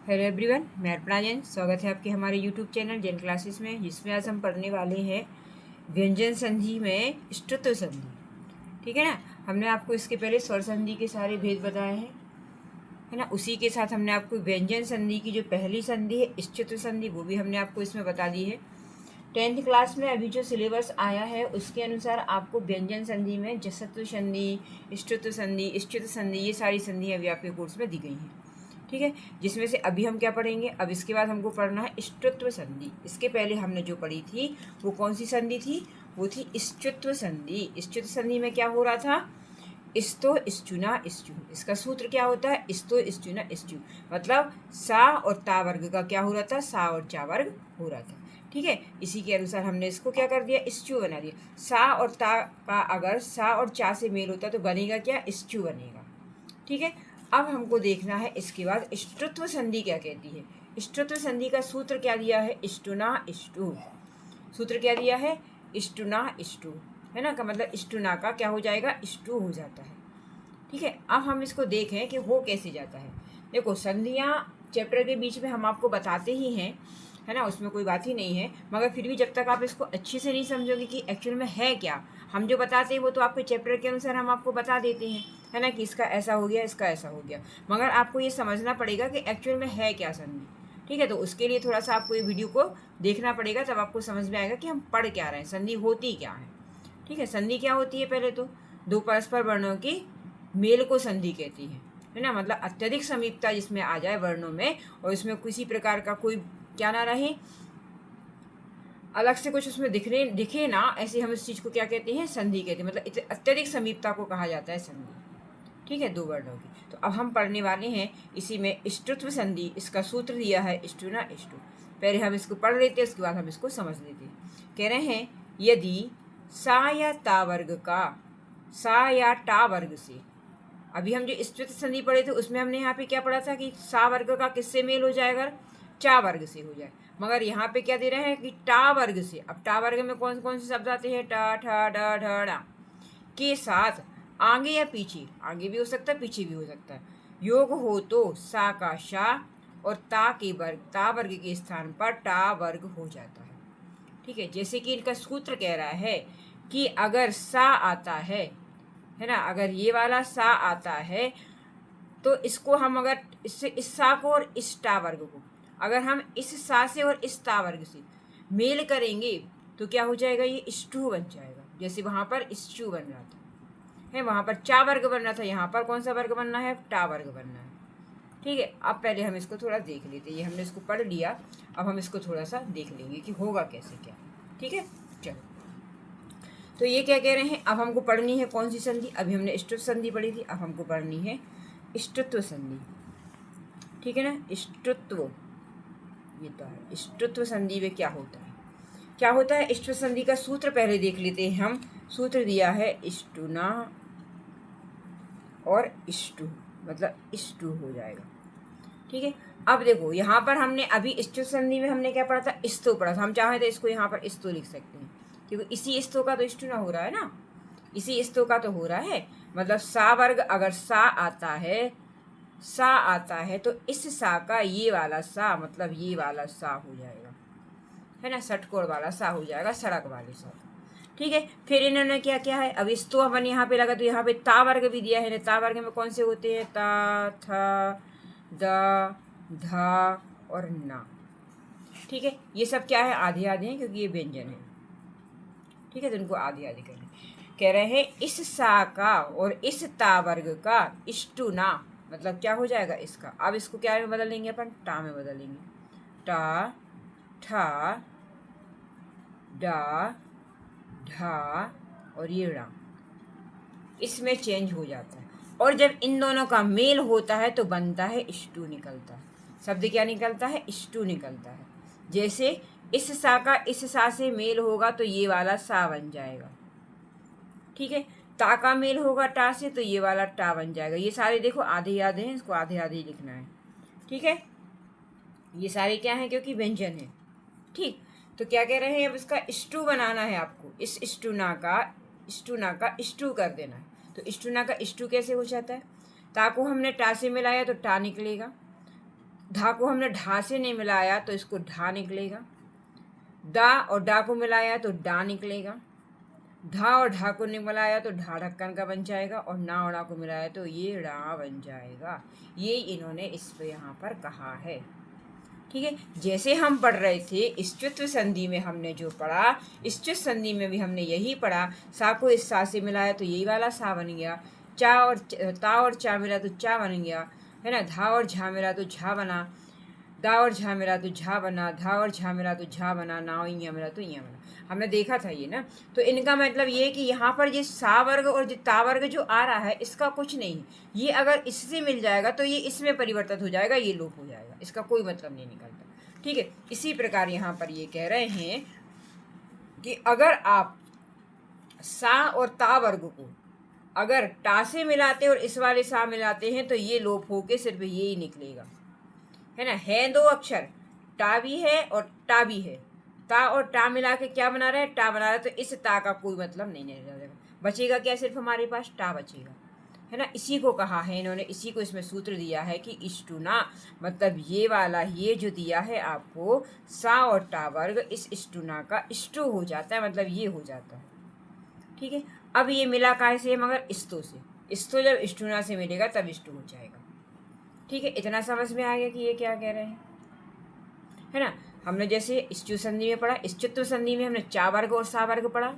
Hello everyone, मैं अर्पणा जैन। स्वागत है आपके हमारे यूट्यूब चैनल जैन क्लासेस में, जिसमें आज हम पढ़ने वाले हैं व्यंजन संधि में ष्टुत्व संधि। ठीक है ना। हमने आपको इसके पहले स्वर संधि के सारे भेद बताए हैं, है ना। उसी के साथ हमने आपको व्यंजन संधि की जो पहली संधि है ष्टुत्व संधि, वो भी हमने आपको इसमें बता दी है। 10th क्लास में अभी जो सिलेबस आया है उसके अनुसार आपको व्यंजन संधि में जसत्व संधि, ष्टुत्व संधि, ष्टुत्व संधि, ये सारी संधि अभी आपके कोर्स में दी गई हैं। ठीक है, जिसमें से अभी हम क्या पढ़ेंगे, अब इसके बाद हमको पढ़ना है ष्टुत्व संधि। इसके पहले हमने जो पढ़ी थी वो कौन सी संधि थी, वो थी ष्टुत्व संधि। ष्टुत्व संधि में क्या हो रहा था, स्तो स्चुना स्चु। इसका सूत्र क्या होता है, स्तो स्चुना स्चु, मतलब सा और ता वर्ग का क्या हो रहा था, सा और चा वर्ग हो रहा था। ठीक है, इसी के अनुसार हमने इसको क्या कर दिया, स्चु बना दिया। सा और ता का अगर सा और चा से मेल होता तो बनेगा क्या, स्चु बनेगा। ठीक है, अब हमको देखना है इसके बाद ष्टुत्व संधि क्या कहती है। ष्टुत्व संधि का सूत्र क्या दिया है, स्टुना स्टु। सूत्र क्या दिया है, स्टुना स्टु, है ना। का मतलब स्टुना का क्या हो जाएगा, स्टु हो जाता है। ठीक है, अब हम इसको देखें कि हो कैसे जाता है। देखो, संधियाँ चैप्टर के बीच में हम आपको बताते ही हैं, है ना, उसमें कोई बात ही नहीं है। मगर फिर भी जब तक आप इसको अच्छे से नहीं समझोगे कि एक्चुअल में है क्या, हम जो बताते हैं वो तो आपके चैप्टर के अनुसार हम आपको बता देते हैं, है ना, कि इसका ऐसा हो गया, इसका ऐसा हो गया। मगर आपको ये समझना पड़ेगा कि एक्चुअल में है क्या संधि। ठीक है, तो उसके लिए थोड़ा सा आपको ये वीडियो को देखना पड़ेगा, तब आपको समझ में आएगा कि हम पढ़ क्या रहे हैं, संधि होती क्या है। ठीक है, संधि क्या होती है, पहले तो दो परस्पर वर्णों की मेल को संधि कहती है ना। मतलब अत्यधिक समीपता जिसमें आ जाए वर्णों में, और इसमें किसी प्रकार का कोई क्या ना रहे, अलग से कुछ उसमें दिखे ना, ऐसे हम इस चीज़ को क्या कहते हैं, संधि कहते हैं। मतलब अत्यधिक समीपता को कहा जाता है संधि। ठीक है, दो वर्णों की। तो अब हम पढ़ने वाले हैं इसी में ष्टुत्व संधि। इसका सूत्र दिया है स्टुना स्टु। पहले हम इसको पढ़ लेते हैं, उसके बाद हम इसको समझ लेते हैं। कह रहे हैं, यदि सा या ता वर्ग का सा या टा वर्ग से, अभी हम जो ष्टुत्व संधि पढ़े थे उसमें हमने यहाँ पे क्या पढ़ा था कि सा वर्ग का किससे मेल हो जाएगा, चा वर्ग से हो जाए। मगर यहाँ पे क्या दे रहे हैं कि टा वर्ग से। अब टा वर्ग में कौन कौन से शब्द आते हैं, टा ठा डा ढा डा के साथ आगे या पीछे, आगे भी हो सकता है पीछे भी हो सकता है, योग हो तो सा का शा और ता वर्ग के स्थान पर टा वर्ग हो जाता है। ठीक है, जैसे कि इनका सूत्र कह रहा है कि अगर सा आता है ना, अगर ये वाला सा आता है तो इसको हम अगर इससे इस सा को और इस टा वर्ग को अगर हम इस सा से और इस ता वर्ग से मेल करेंगे तो क्या हो जाएगा, ये स्टू बन जाएगा। जैसे वहाँ पर स्टू बन रहा था, है वहाँ पर चा वर्ग बन रहा था, यहाँ पर कौन सा वर्ग बनना है, टा वर्ग बनना है। ठीक है, अब पहले हम इसको थोड़ा देख लेते हैं। ये हमने इसको पढ़ लिया, अब हम इसको थोड़ा सा देख लेंगे कि होगा कैसे क्या। ठीक है, चलो। तो ये क्या कह रहे हैं, अब हमको पढ़नी है कौन सी संधि, अभी हमने ष्टुत्व संधि पढ़ी थी, अब हमको पढ़नी है ष्टुत्व संधि। ठीक है ना, ष्टुत्व, ये तो है ष्टुत्व संधि में क्या होता है, क्या होता है। ष्टुत्व संधि का सूत्र पहले देख लेते हैं हम। सूत्र दिया है स्टुना और स्टु, मतलब स्टु हो जाएगा। ठीक है, अब देखो यहाँ पर हमने अभी ष्टुत्व संधि में हमने क्या पढ़ा था, स्तो पढ़ा था। हम चाहें तो इसको यहाँ पर स्तो लिख सकते हैं, क्योंकि इसी स्तो का तो स्टुना हो रहा है ना, इसी स्तो का तो हो रहा है। मतलब सा वर्ग अगर सा आता है तो इस सा का ये वाला सा, मतलब ये वाला सा हो जाएगा, है ना, षटकोण वाला सा हो जाएगा, सड़क वाले सा। ठीक है, फिर इन्होंने क्या क्या है, अब इस तो अपन यहाँ पे लगा तो यहाँ पे ता वर्ग भी दिया है ना। ता वर्ग में कौन से होते हैं, ता था द धा और ना। ठीक है, ये सब क्या है, आधे आधे हैं क्योंकि ये व्यंजन है। ठीक है, तो इनको आधे आधे कर लें। कह रहे हैं इस सा का और इस ता वर्ग का इष्टुना, मतलब क्या हो जाएगा इसका। अब इसको क्या में बदल लेंगे अपन, टा में बदल लेंगे। टा ठा डा ढा और ये ड़ा, इसमें चेंज हो जाता है। और जब इन दोनों का मेल होता है तो बनता है इष्टू, निकलता है शब्द, क्या निकलता है, इष्टू निकलता है। जैसे इस सा का इस सा से मेल होगा तो ये वाला सा बन जाएगा। ठीक है, ता का मेल होगा टा से तो ये वाला टा बन जाएगा। ये सारे देखो आधे आधे हैं, इसको आधे आधे लिखना है। ठीक है, ये सारे क्या हैं, क्योंकि व्यंजन है। ठीक, तो क्या कह रहे हैं, अब इसका स्टू बनाना है आपको। इस स्टूना का स्टू कर देना है। तो स्टूना का स्टू कैसे हो जाता है, ता को हमने टा से मिलाया तो टा निकलेगा, धा को हमने ढा से नहीं मिलाया तो इसको ढा निकलेगा। दा और डा को मिलाया तो डा निकलेगा। धा और ढा को नहीं मिलाया तो ढा ढक्कन का बन जाएगा, और ना और ना को मिलाया तो ये ड़ा बन जाएगा। ये इन्होंने इस पे यहाँ पर कहा है। ठीक है, जैसे हम पढ़ रहे थे इष्टत्व संधि में हमने जो पढ़ा, इष्टत्व संधि में भी हमने यही पढ़ा। सा को इस सा से मिलाया तो यही वाला सा बन गया। चा और ता और चा मिला तो चा बन गया, है ना। धा और झा मिला तो झा बना। दा और झा मिला तो झा बना। धा और झा मिला तो झा बना। ना और इया मिला तो इया बना। हमने देखा था ये ना। तो इनका मतलब ये कि यहाँ पर ये सा वर्ग और जो ता वर्ग जो आ रहा है इसका कुछ नहीं। ये अगर इससे मिल जाएगा तो ये इसमें परिवर्तित हो जाएगा, ये लोप हो जाएगा, इसका कोई मतलब नहीं निकलता। ठीक है, इसी प्रकार यहाँ पर ये कह रहे हैं कि अगर आप सा और ता वर्ग को अगर टा से मिलाते और इस वाले सा मिलाते हैं तो ये लोप होके सिर्फ ये ही निकलेगा, है ना। है दो अक्षर, टा भी है और टा भी है। ता और टा मिला के क्या बना रहा है, टा बना रहा है। तो इस ता का कोई मतलब नहीं रह जाएगा, बचेगा क्या, सिर्फ हमारे पास टा बचेगा, है ना। इसी को कहा है इन्होंने, इसी को इसमें सूत्र दिया है कि इष्टुना, मतलब ये वाला ये जो दिया है आपको सा और टा वर्ग, इस इष्टुना का इष्टु हो जाता है, मतलब ये हो जाता है। ठीक है, अब ये मिला काय से, मगर इस्तो से। इस्तो जब इष्टुना से मिलेगा तब इष्टु हो जाएगा। ठीक है, इतना समझ में आ गया कि ये क्या कह रहे हैं, है ना। हमने जैसे इष्टु संधि में पढ़ा, इष्टत्व संधि में हमने चा वर्ग और सा वर्ग पढ़ा।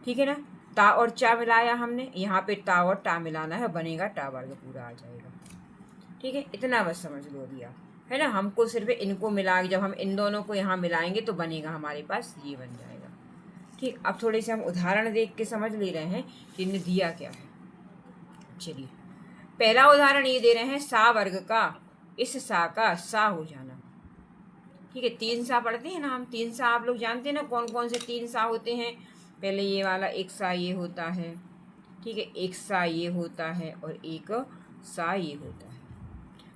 ठीक है ना, ता और चा मिलाया हमने, यहाँ पे ता और टा मिलाना है, बनेगा टा वर्ग पूरा आ जाएगा। ठीक है, इतना बस समझ लो दिया, है ना। हमको सिर्फ इनको मिला, जब हम इन दोनों को यहाँ मिलाएंगे तो बनेगा हमारे पास, ये बन जाएगा। ठीक, अब थोड़े से हम उदाहरण देख के समझ ले रहे हैं कि इन्हें दिया क्या है। चलिए, पहला उदाहरण ये दे रहे हैं, सा वर्ग का इस सा का सा हो जाना। ठीक है, तीन सा पढ़ते हैं ना हम, तीन सा आप लोग जानते हैं ना कौन कौन से तीन सा होते हैं। पहले ये वाला एक सा ये होता है, ठीक है, एक सा ये होता है और एक सा ये होता है।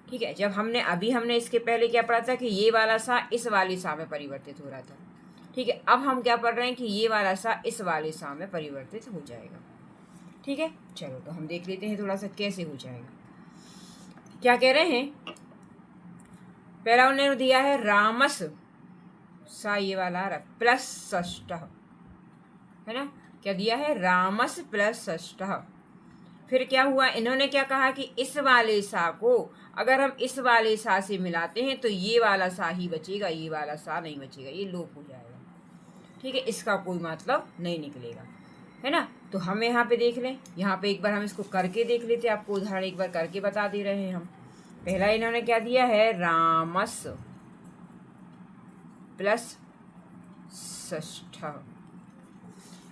ठीक है, जब हमने इसके पहले क्या पढ़ा था कि ये वाला सा इस वाले सा में परिवर्तित हो रहा था। ठीक है, अब हम क्या पढ़ रहे हैं कि ये वाला सा इस वाले सा में परिवर्तित हो जाएगा। ठीक है, चलो तो हम देख लेते हैं थोड़ा सा कैसे हो जाएगा। क्या कह रहे हैं, पहला उन्होंने दिया है रामस, सा ये वाला प्लस षष्ठ, है ना। क्या दिया है, रामस प्लस षष्ठ। फिर क्या हुआ, इन्होंने क्या कहा कि इस वाले सा को अगर हम इस वाले सा से मिलाते हैं तो ये वाला सा ही बचेगा, ये वाला सा नहीं बचेगा, ये लोप हो जाएगा। ठीक है, इसका कोई मतलब नहीं निकलेगा, है ना। तो हम यहाँ पे देख लें, यहाँ पे एक बार हम इसको करके देख लेते हैं, आपको उदाहरण एक बार करके बता दे रहे हैं हम। पहला इन्होंने क्या दिया है, रामस प्लस षष्ठ,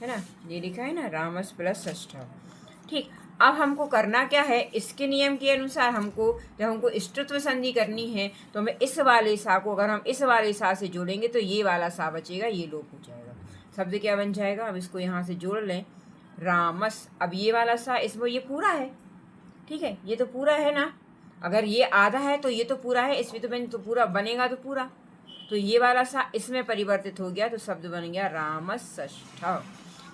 है ना, ये लिखा है ना, रामस प्लस षष्ठ। ठीक, अब हमको करना क्या है, इसके नियम के अनुसार हमको जब हमको इष्टत्व संधि करनी है तो हमें इस वाले सा को अगर हम इस वाले सा से जोड़ेंगे तो ये वाला सा बचेगा, ये लोप हो जाएगा। शब्द क्या बन जाएगा, अब इसको यहाँ से जोड़ लें, रामस। अब ये वाला सा इसमें ये पूरा है, ठीक है, ये तो पूरा है ना। अगर ये आधा है तो ये तो पूरा है, इसमें तो पूरा बनेगा, तो पूरा, तो ये वाला सा इसमें परिवर्तित हो गया तो शब्द बन गया रामस षष्ठ।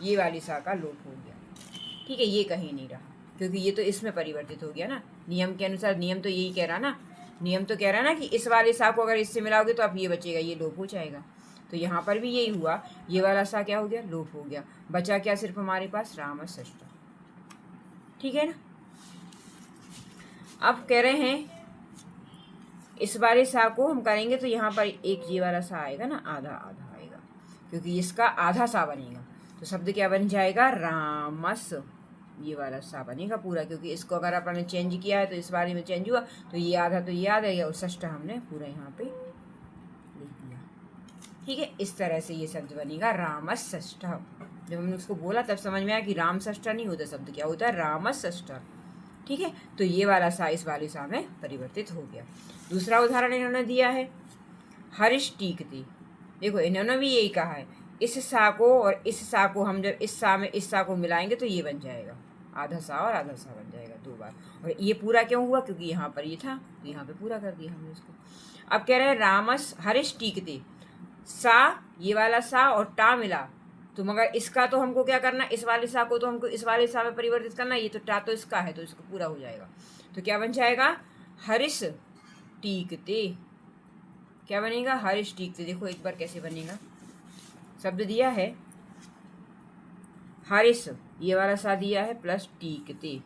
ये वाली सा का लोप हो गया। ठीक है, ये कहीं नहीं रहा क्योंकि ये तो इसमें परिवर्तित हो गया ना, नियम के अनुसार। नियम तो यही कह रहा ना, नियम तो कह रहा ना कि इस वाले सा को अगर इससे मिलाओगे तो अब ये बचेगा, ये लोप हो जाएगा। तो यहाँ पर भी यही हुआ, ये वाला सा क्या हो गया, लोप हो गया। बचा क्या सिर्फ हमारे पास, रामस षष्ठ। ठीक है ना। अब कह रहे हैं इस वाले सा को हम करेंगे तो यहाँ पर एक ये वाला सा आएगा ना, आधा आधा आएगा, क्योंकि इसका आधा सा बनेगा। तो शब्द क्या बन जाएगा, रामस, ये वाला सा बनेगा पूरा, क्योंकि इसको अगर अपन ने चेंज किया है तो इस बारे में चेंज हुआ, तो ये आधा तो ये आधा है, और षष्ठ हमने पूरा यहाँ पे लिख दिया। ठीक है, इस तरह से ये शब्द बनेगा रामस षष्ठ। जब हमने उसको बोला तब समझ में आया कि राम षष्ठ नहीं होता, शब्द क्या होता है, रामस षष्ठ। ठीक है, तो ये वाला सा इस वाले सा में परिवर्तित हो गया। दूसरा उदाहरण इन्होंने दिया है, हर्ष टीकती। देखो इन्होंने भी यही कहा है, इस सा को और इस सा को हम जब इस सा में इस सा को मिलाएंगे तो ये बन जाएगा, आधा सा और आधा सा बन जाएगा दो बार। और ये पूरा क्यों हुआ, क्योंकि यहाँ पर ये था तो यहाँ पे पूरा कर दिया हमने इसको। अब कह रहे हैं रामस हर्ष टीकते, सा ये वाला सा और टा मिला, तो मगर इसका तो हमको क्या करना, इस वाले सा को तो हमको इस वाले सा में परिवर्तित करना, ये तो टा तो इसका है तो इसको पूरा हो जाएगा। तो क्या बन जाएगा, हर्ष टीकते, क्या बनेगा, हर्ष टीकते। देखो एक बार कैसे बनेगा, शब्द दिया है हर्ष, ये वाला सा दिया है प्लस टीकते।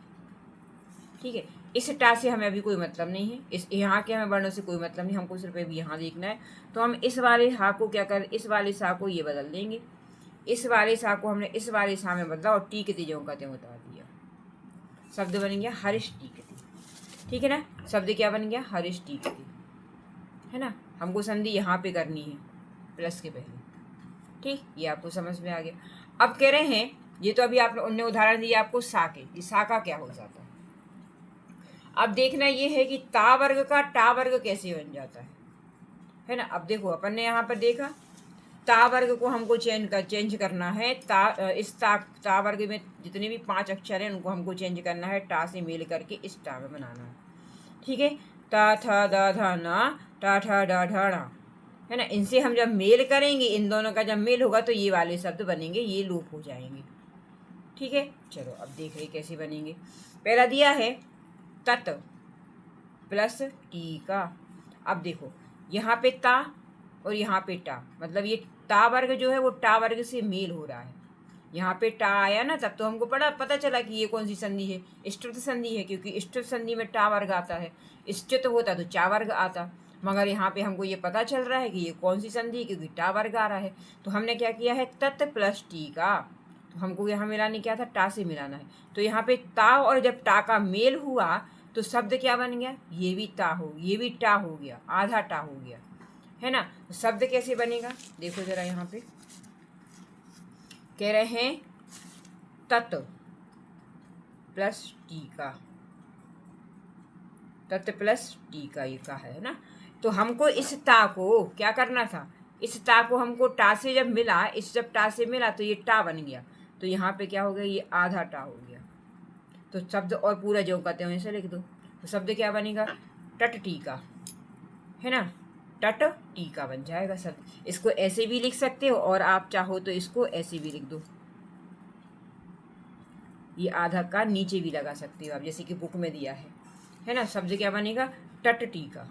ठीक है, इस टा से हमें अभी कोई मतलब नहीं है, इस यहाँ के हमें वर्णों से कोई मतलब नहीं, हमको सिर्फ अभी यहाँ देखना है। तो हम इस वाले हा को क्या कर, इस वाले सा को ये बदल देंगे, इस वाले सा को हमने इस वाले सा में बदला और टीकते जो का त्यों उतार दिया। शब्द बन गया हर्ष टीकते। ठीक है ना, शब्द क्या बन गया, हर्ष टीकते, है ना। हमको संधि यहाँ पे करनी है प्लस के पहले। ठीक, ये आपको समझ में आ गया। अब कह रहे हैं, ये तो अभी आप उन्होंने उदाहरण दिया आपको सा के, ये सा का क्या हो जाता है। अब देखना ये है कि ता वर्ग का टा वर्ग कैसे बन जाता है ना। अब देखो अपन ने यहाँ पर देखा, ता वर्ग को हमको चेंज करना है। इस ता वर्ग में जितने भी 5 अक्षर हैं उनको हमको चेंज करना है, टा से मेल करके इस टा में बनाना है। ठीक है, ता था दा धा ना, टा ठा डा ढा णा, है ना। इनसे हम जब मेल करेंगे, इन दोनों का जब मेल होगा तो ये वाले शब्द बनेंगे, ये लूप हो जाएंगे। ठीक है, चलो अब देख रहे कैसे बनेंगे। पहला दिया है तत प्लस टी का। अब देखो यहाँ पे ता और यहाँ पे टा, मतलब ये ता वर्ग जो है वो टा वर्ग से मेल हो रहा है। यहाँ पे टा आया ना, तब तो हमको पता चला कि ये कौन सी संधि है, इष्टुत संधि है, क्योंकि इष्टुत संधि में टा वर्ग आता है। इष्टुत होता तो चा वर्ग आता, मगर यहाँ पे हमको ये पता चल रहा है कि ये कौन सी संधि है, क्योंकि टा वर्ग आ रहा है। तो हमने क्या किया है, तत प्लस टी का। तो हमको यहाँ मिलाने क्या था, टा से मिलाना है। तो यहाँ पे ता और जब टा का मेल हुआ तो शब्द क्या बन गया, ये भी ता हो, ये भी टा हो गया, आधा टा हो गया, है ना। तो शब्द कैसे बनेगा, देखो जरा यहाँ पे कह रहे हैं तत् प्लस टी का, तत् प्लस टी का ये का है ना। तो हमको इस ता को क्या करना था, इस ता को हमको टा से जब मिला, इस जब टा से मिला तो ये टा बन गया। तो यहाँ पे क्या हो गया, ये आधा टा हो गया। तो शब्द और पूरा जो कहते हैं ऐसे लिख दो। तो शब्द क्या बनेगा, टट टीका, है ना, टट टीका बन जाएगा शब्द। इसको ऐसे भी लिख सकते हो और आप चाहो तो इसको ऐसे भी लिख दो, ये आधा का नीचे भी लगा सकते हो आप, जैसे कि बुक में दिया है ना। शब्द क्या बनेगा, टट टीका।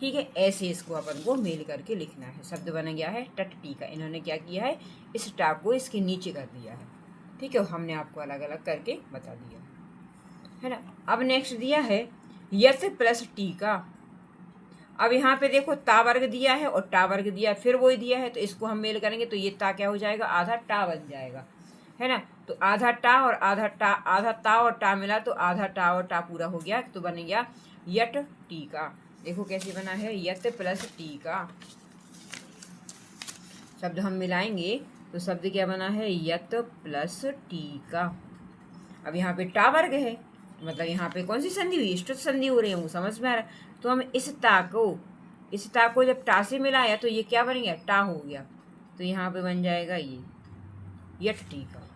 ठीक है, ऐसे इसको अपन को मेल करके लिखना है। शब्द बन गया है टट टीका। इन्होंने क्या किया है, इस टा को इसके नीचे कर दिया है। ठीक है, हमने आपको अलग अलग करके बता दिया, है ना। अब नेक्स्ट दिया है यत प्लस टी का। अब यहाँ पे देखो ता वर्ग दिया है और टा वर्ग दिया है, फिर वही दिया है, तो इसको हम मेल करेंगे तो ये ता क्या हो जाएगा, आधा टा बन जाएगा, है ना। तो आधा टा और आधा टा, आधा ता और टा मिला तो आधा टा और टा पूरा हो गया, तो बन गया यट टी का। देखो कैसे बना है, यत प्लस टी का। शब्द हम मिलाएंगे तो शब्द क्या बना है, यत प्लस टी का। अब यहाँ पे टा वर्ग है, मतलब यहाँ पे कौन सी संधि हुई, इष्टुत संधि हो रही है, वो समझ में आ रहा है। तो हम इस ता को जब टा से मिलाया तो ये क्या बन गया, टा हो गया। तो यहाँ पे बन जाएगा ये यट टी का।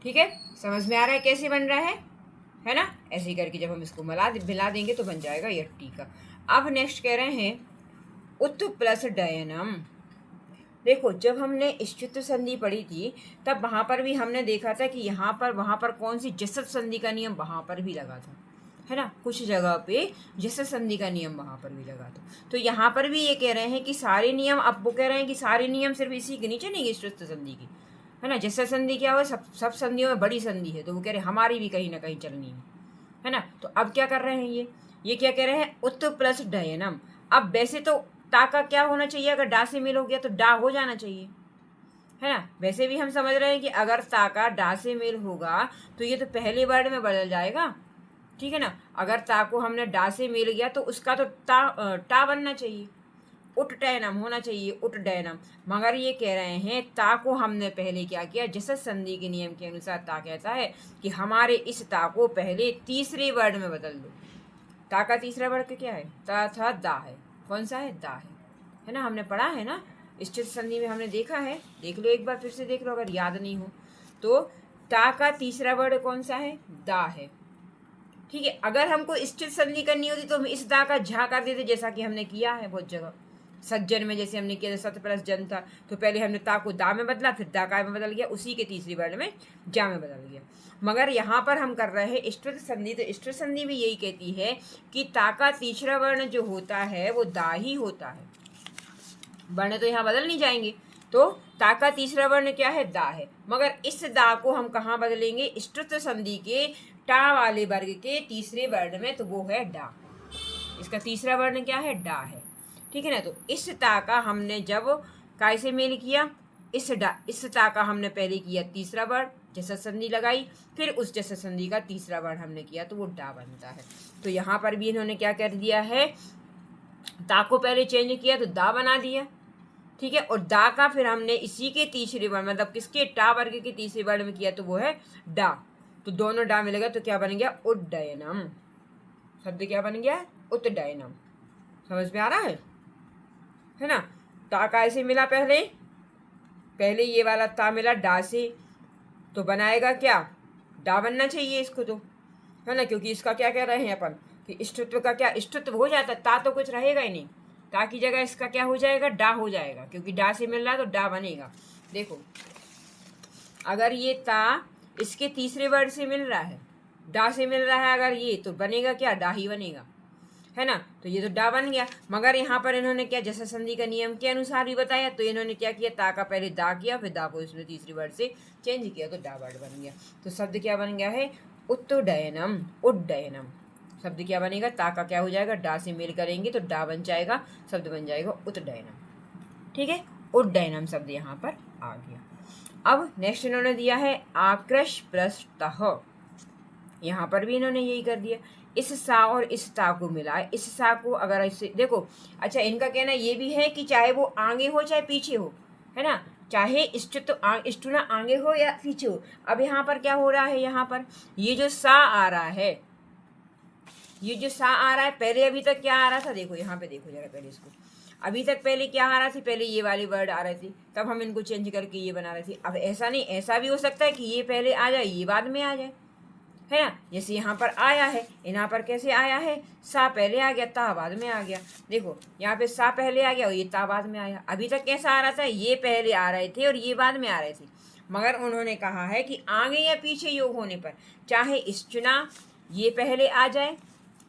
ठीक है, समझ में आ रहा है कैसे बन रहा है ना। ऐसे ही करके जब हम इसको मिला देंगे तो बन जाएगा यट टी का। अब नेक्स्ट कह रहे हैं उत प्लस डयनम। देखो जब हमने इष्टुत संधि पढ़ी थी तब वहां पर भी हमने देखा था कि यहाँ पर वहां पर कौन सी जसत संधि का नियम वहां पर भी लगा था, है ना। कुछ जगह पे जसत संधि का नियम वहां पर भी लगा था। तो यहाँ पर भी ये कह रहे हैं कि सारे नियम, अब वो कह रहे हैं कि सारे नियम सिर्फ इसी के नीचे नहीं, इष्टुत संधि की, है ना। जसत संधि क्या हो, सब संधियों में बड़ी संधि है, तो वो कह रहे हैं हमारी भी कहीं ना कहीं चलनी है ना। तो अब क्या कर रहे हैं, ये क्या कह रहे हैं, उत प्लस डयनम। अब वैसे तो ता का क्या होना चाहिए, अगर डा से मेल हो गया तो डा हो जाना चाहिए, है ना। वैसे भी हम समझ रहे हैं कि अगर ता का डा से मेल होगा तो ये तो पहले वर्ड में बदल जाएगा, ठीक है ना। अगर ता को हमने डा से मेल गया तो उसका तो टा बनना चाहिए, उट डयनम होना चाहिए, उट डयनम। मगर ये कह रहे हैं ता को हमने पहले क्या किया, जसत संधि के नियम के अनुसार ता कहता है कि हमारे इस ता को पहले तीसरे वर्ड में बदल दो। ता का तीसरा वर्ड क्या है, ता था दा है, कौन सा है, दा है ना। हमने पढ़ा है ना, इष्टुत संधि में हमने देखा है, देख लो एक बार फिर से देख लो अगर याद नहीं हो तो। ता का तीसरा वर्ड कौन सा है, दा है। ठीक है, अगर हमको इष्टुत संधि करनी होती तो हम इस दा का झा कर देते, जैसा कि हमने किया है बहुत जगह, सज्जन में जैसे हमने किया सत प्लस जन था, तो पहले हमने ता को दा में बदला, फिर दा काय में बदल गया, उसी के तीसरी वर्ण में जा में बदल गया। मगर यहाँ पर हम कर रहे हैं इष्टुत संधि, तो इष्टुत संधि भी यही कहती है कि ता का तीसरा वर्ण जो होता है वो दा ही होता है। वर्ण तो यहाँ बदल नहीं जाएंगे, तो ता का तीसरा वर्ण क्या है? दा है। मगर इस दा को हम कहाँ बदलेंगे? इष्टुत संधि के टा वाले वर्ग के तीसरे वर्ण में, तो वो है डा। इसका तीसरा वर्ण क्या है? डा है। ठीक है ना। तो इस ता का हमने जब काय से मेल किया, इस ता का हमने पहले किया तीसरा वर्ण, जैसा संधि लगाई, फिर उस जैसा संधि का तीसरा वर्ण हमने किया, तो वो डा बनता है। तो यहाँ पर भी इन्होंने क्या कर दिया है? ता को पहले चेंज किया तो दा बना दिया। ठीक है। और दा का फिर हमने इसी के तीसरे वर्ण, मतलब किसके? टा वर्ग के तीसरे वर्ण में किया, तो वो है डा। तो दोनों डा मिलेगा तो क्या बन गया? उड्डयनम। शब्द क्या बन गया? उद्डयनम। समझ में आ रहा है ना। ता कैसे मिला? पहले ये वाला ता मिला डा से, तो बनाएगा क्या? डा बनना चाहिए इसको, तो है ना, क्योंकि इसका क्या कह रहे हैं अपन कि इष्टत्व का क्या इष्टत्व हो जाता, ता तो कुछ रहेगा ही नहीं, ता की जगह इसका क्या हो जाएगा? डा हो जाएगा, क्योंकि डा से मिल रहा है तो डा बनेगा। देखो अगर ये ता इसके तीसरे वर्ण से मिल रहा है, डा से मिल रहा है अगर ये, तो बनेगा क्या? डा ही बनेगा, है ना। तो ये तो डा बन गया। मगर यहाँ पर इन्होंने क्या, जैसा संधि का नियम के अनुसार भी बताया, तो इन्होंने क्या किया? ता का पहले दा किया, फिर दा को इसने तीसरी वर्ड से चेंज किया, तो डा वर्ड बन गया। तो शब्द क्या बन गया है? उत्तुडयनम। उड्डयनम शब्द क्या बनेगा? ता का क्या हो जाएगा? डा से मेल करेंगे तो डा बन जाएगा, शब्द बन जाएगा उत्तुडयनम। ठीक है। उड्डयनम शब्द यहाँ पर आ गया। अब नेक्स्ट इन्होंने दिया है आकृष प्लस तह। यहाँ पर भी इन्होंने यही कर दिया, इस सा और इस ता को मिलाए। इस सा को अगर ऐसे देखो, अच्छा इनका कहना ये भी है कि चाहे वो आगे हो चाहे पीछे हो, है ना, चाहे इष्टुना आगे हो या पीछे हो। अब यहाँ पर क्या हो रहा है? यहाँ पर ये जो सा आ रहा है, ये जो सा आ रहा है, पहले अभी तक क्या आ रहा था? देखो यहाँ पे देखो जरा पहले इसको, अभी तक पहले क्या आ रहा थी? पहले ये वाली वर्ड आ रही थी, तब हम इनको चेंज करके ये बना रहे थे। अब ऐसा नहीं, ऐसा भी हो सकता है कि ये पहले आ जाए ये बाद में आ जाए, है ना। जैसे यहाँ पर आया है, यहाँ पर कैसे आया है? सा पहले आ गया, ता बाद में आ गया। देखो यहाँ पे सा पहले आ गया और ये ता बाद में आया। अभी तक कैसा आ रहा था? ये पहले आ रहे थे और ये बाद में आ रहे थे। मगर उन्होंने कहा है कि आगे या पीछे योग होने पर, चाहे इष्टुना ये पहले आ जाए,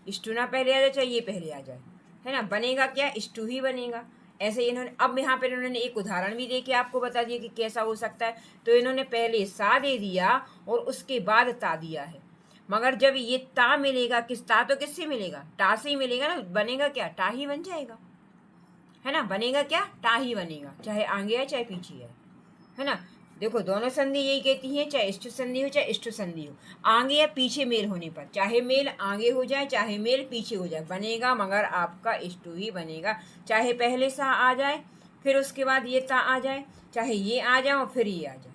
इष्टुना पहले आ जाए, चाहे ये पहले आ जाए, है ना, बनेगा क्या? इष्टु ही बनेगा। ऐसे इन्होंने, अब यहाँ पर इन्होंने एक उदाहरण भी दे के आपको बता दिया कि कैसा हो सकता है। तो इन्होंने पहले सा दे दिया और उसके बाद ता दिया है। मगर जब ये ता मिलेगा, ता तो किससे मिलेगा? टा से ही मिलेगा ना। बनेगा क्या? टा ही बन जाएगा, है ना। बनेगा क्या? टा ही बनेगा, चाहे आगे है चाहे पीछे है ना। देखो दोनों संधि यही कहती है, चाहे इष्ट संधि हो चाहे इष्ट संधि हो, आगे या पीछे मेल होने पर, चाहे मेल आगे हो जाए चाहे मेल पीछे हो जाए, बनेगा मगर आपका इष्टु ही बनेगा। चाहे पहले सा आ जाए फिर उसके बाद ये ता आ जाए, चाहे ये आ जाए और फिर ये आ जाए।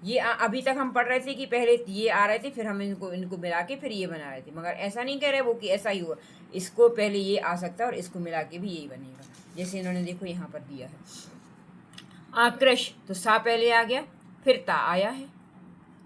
ये अभी तक हम पढ़ रहे थे कि पहले ये आ रहे थे फिर हम इनको मिला के फिर ये बना रहे थे, मगर ऐसा नहीं कह रहे वो कि ऐसा ही हुआ। इसको पहले ये आ सकता है और इसको मिला के भी यही बनेगा, जैसे इन्होंने देखो यहाँ पर दिया है आकृष, तो सा पहले आ गया फिर ता आया है।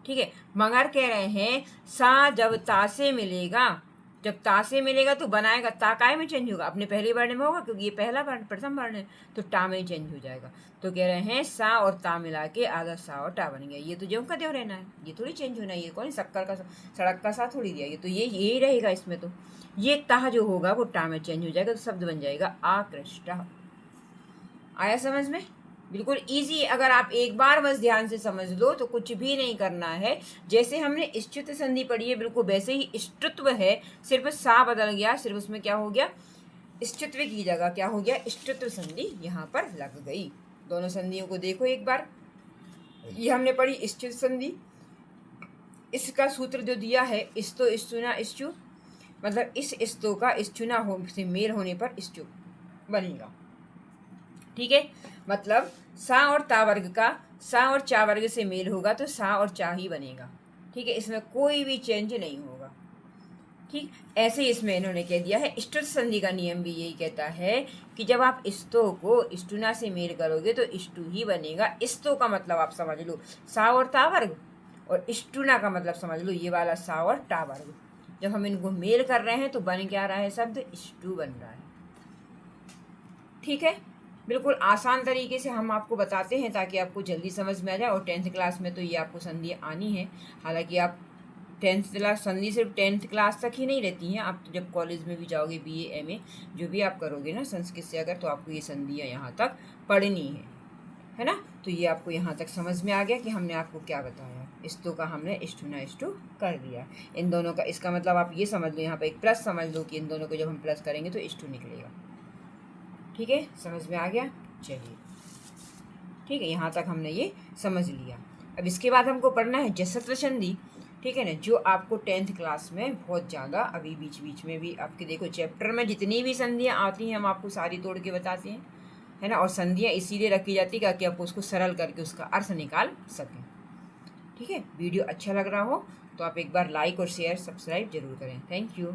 ठीक है। मगर कह रहे हैं सा जब ता से मिलेगा, जब ता से मिलेगा तो बनाएगा, ता काय में चेंज होगा? अपने पहले वर्ण में होगा, क्योंकि ये पहला वर्ण प्रथम वर्ण है, तो टा में चेंज हो जाएगा। तो कह रहे हैं सा और ता मिला के आधा सा और टा बन गया। ये तो ज्यों का त्यों रहना है, ये थोड़ी चेंज होना है। ये कौन शक्कर का सड़क का सा थोड़ी दिया, ये तो ये यही रहेगा इसमें। तो ये ता जो होगा वो टा में चेंज हो जाएगा, तो शब्द बन जाएगा आकृष्ट। आया समझ में? बिल्कुल इजी। अगर आप एक बार बस ध्यान से समझ लो तो कुछ भी नहीं करना है। जैसे हमने इष्टुत संधि पढ़ी है बिल्कुल वैसे ही इष्टुत्व है, सिर्फ सा बदल गया, सिर्फ उसमें क्या हो गया? इष्टुत्व की जगह क्या हो गया? इष्टुत्व संधि यहाँ पर लग गई। दोनों संधियों को देखो एक बार। ये हमने पढ़ी इष्टुत संधि, इसका सूत्र जो दिया है इस्तो इष्टुना इष्टु, मतलब इस इस्तो का इष्टुना हो से मेल होने पर इष्टु बनेगा। ठीक है। मतलब सा और ता वर्ग का सा और चा वर्ग से मेल होगा तो सा और चा ही बनेगा। ठीक है। इसमें कोई भी चेंज नहीं होगा। ठीक। ऐसे ही इसमें इन्होंने कह दिया है इष्टुत संधि का नियम भी यही कहता है कि जब आप इस्तो को इष्टुना से मेल करोगे तो इष्टु ही बनेगा। इस्तो का मतलब आप समझ लो सा और ता वर्ग, और इष्टुना का मतलब समझ लो ये वाला सा और टा वर्ग। जब हम इनको मेल कर रहे हैं तो बन क्या रहा है? शब्द इष्टु बन रहा है। ठीक है। बिल्कुल आसान तरीके से हम आपको बताते हैं ताकि आपको जल्दी समझ में आ जाए। और 10th क्लास में तो ये आपको संधि आनी है। हालांकि आप 10th क्लास संधि सिर्फ 10th क्लास तक ही नहीं रहती हैं, आप जब कॉलेज में भी जाओगे, BA MA जो भी आप करोगे ना संस्कृत से अगर, तो आपको ये संधियाँ यहाँ तक पढ़नी है ना। तो ये आपको यहाँ तक समझ में आ गया कि हमने आपको क्या बताया। इष्टो का हमने इष्टु कर दिया। इन दोनों का इसका मतलब आप ये समझ लो, यहाँ पर एक प्लस समझ लो कि इन दोनों को जब हम प्लस करेंगे तो इष्टु निकलेगा। ठीक है, समझ में आ गया। चलिए ठीक है, यहाँ तक हमने ये समझ लिया। अब इसके बाद हमको पढ़ना है जसत्व संधि। ठीक है ना, जो आपको 10th क्लास में बहुत ज़्यादा अभी बीच बीच में भी आपके देखो चैप्टर में जितनी भी संधियाँ आती हैं हम आपको सारी तोड़ के बताते हैं, है ना। और संधियाँ इसीलिए रखी जाती है कि आप उसको सरल करके उसका अर्थ निकाल सकें। ठीक है, वीडियो अच्छा लग रहा हो तो आप एक बार लाइक और शेयर सब्सक्राइब जरूर करें। Thank you.